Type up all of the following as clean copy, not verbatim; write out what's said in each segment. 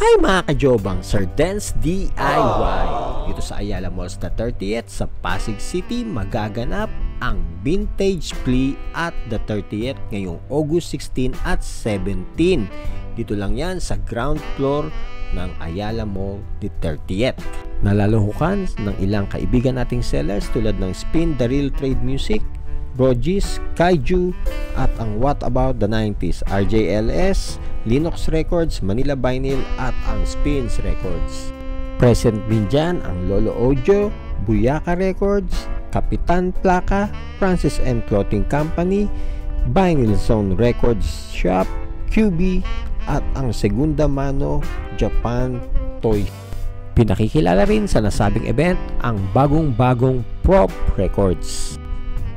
Hi mga kajobang, Sir Dance DIY. Dito sa Ayala Malls na 30th sa Pasig City magaganap ang Vintage Flea at the 30th ngayong August 16 at 17. Dito lang yan sa ground floor ng Ayala Mall the 30th. Nalalahukan ng ilang kaibigan nating sellers tulad ng Spin the Real Trade Music, Brogis, Kaiju, at ang What About the 90s, RJLS, Linux Records, Manila Vinyl, at ang Spins Records. Present din dyan ang Lolo Audio, Buyaka Records, Kapitan Plaka, Francis M. Clothing Company, Vinyl Zone Records Shop, QB, at ang Segunda Mano Japan Toy. Pinakikilala rin sa nasabing event ang bagong-bagong Prop Records.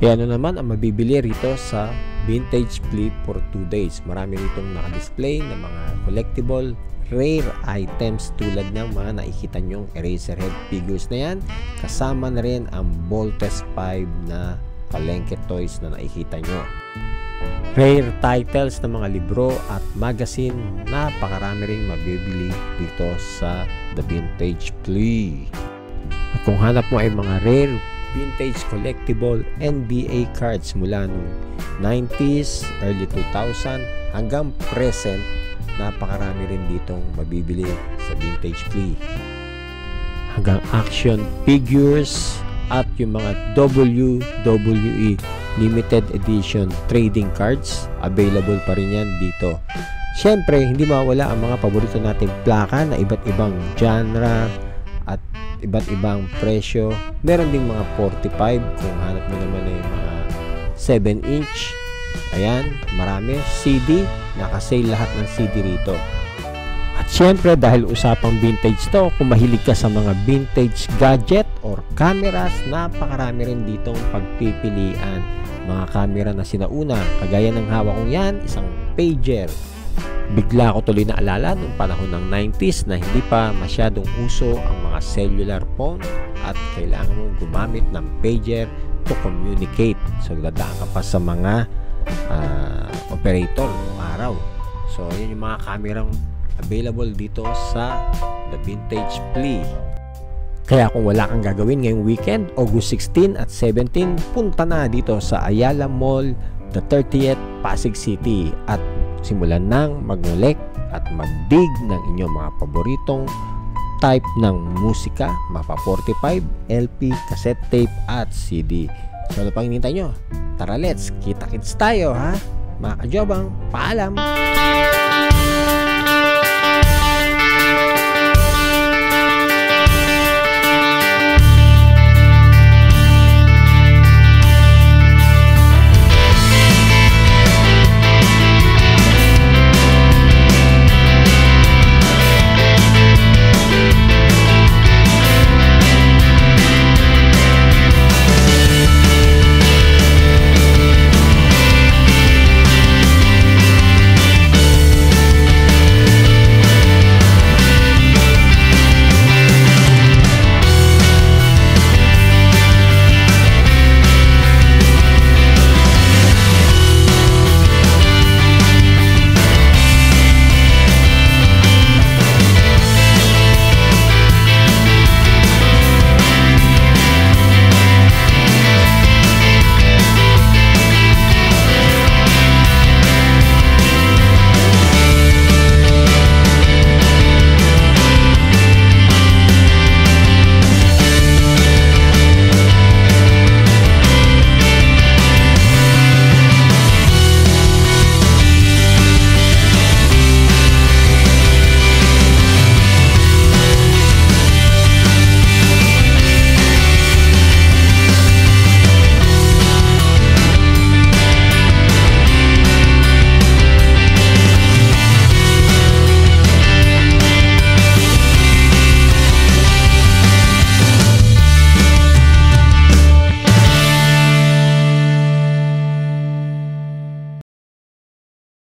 E ano naman ang mabibili rito sa Vintage Flea for 2 days. Marami ritong naka-display ng mga collectible rare items tulad ng mga nakikita nyong Eraserhead figures na yan. Kasama na rin ang Voltes 5 na palengke toys na nakikita nyo. Rare titles ng mga libro at magazine. Napakarami rin mabibili dito sa The Vintage Flea. At kung hanap mo ay mga rare vintage collectible NBA cards mula nung 90s, early 2000 hanggang present, napakarami rin ditong mabibili sa Vintage Flea. Hanggang action figures at yung mga WWE limited edition trading cards, available pa rin yan dito. Siyempre, hindi mawala ang mga paborito nating plaka na iba't ibang genre at iba't ibang presyo. Meron ding mga 45 kung hanap mo naman ay mga 7-inch. Ayan, marami. CD, nakasale lahat ng CD rito. At syempre, dahil usapang vintage to, kung mahilig ka sa mga vintage gadget or cameras, napakarami rin ditong pagpipilian. Mga camera na sinauna, kagaya ng hawak kong yan, isang pager. Bigla ko tuloy na alala noong panahon ng 90s na hindi pa masyadong uso ang mga cellular phone at kailangan mong gumamit ng pager to communicate. So, dadaan ka pa sa mga operator noong araw. So, yun yung mga kamerang available dito sa The Vintage Flea. Kaya kung wala kang gagawin ngayong weekend, August 16 at 17, punta na dito sa Ayala Mall, the 30th, Pasig City at simulan nang mag-collect at mag-dig ng inyong mga paboritong type ng musika, mapa 45, LP, cassette tape at CD. So ano pang hinihintay nyo? Tara, let's kita-kits tayo ha! Mga kajobang, paalam!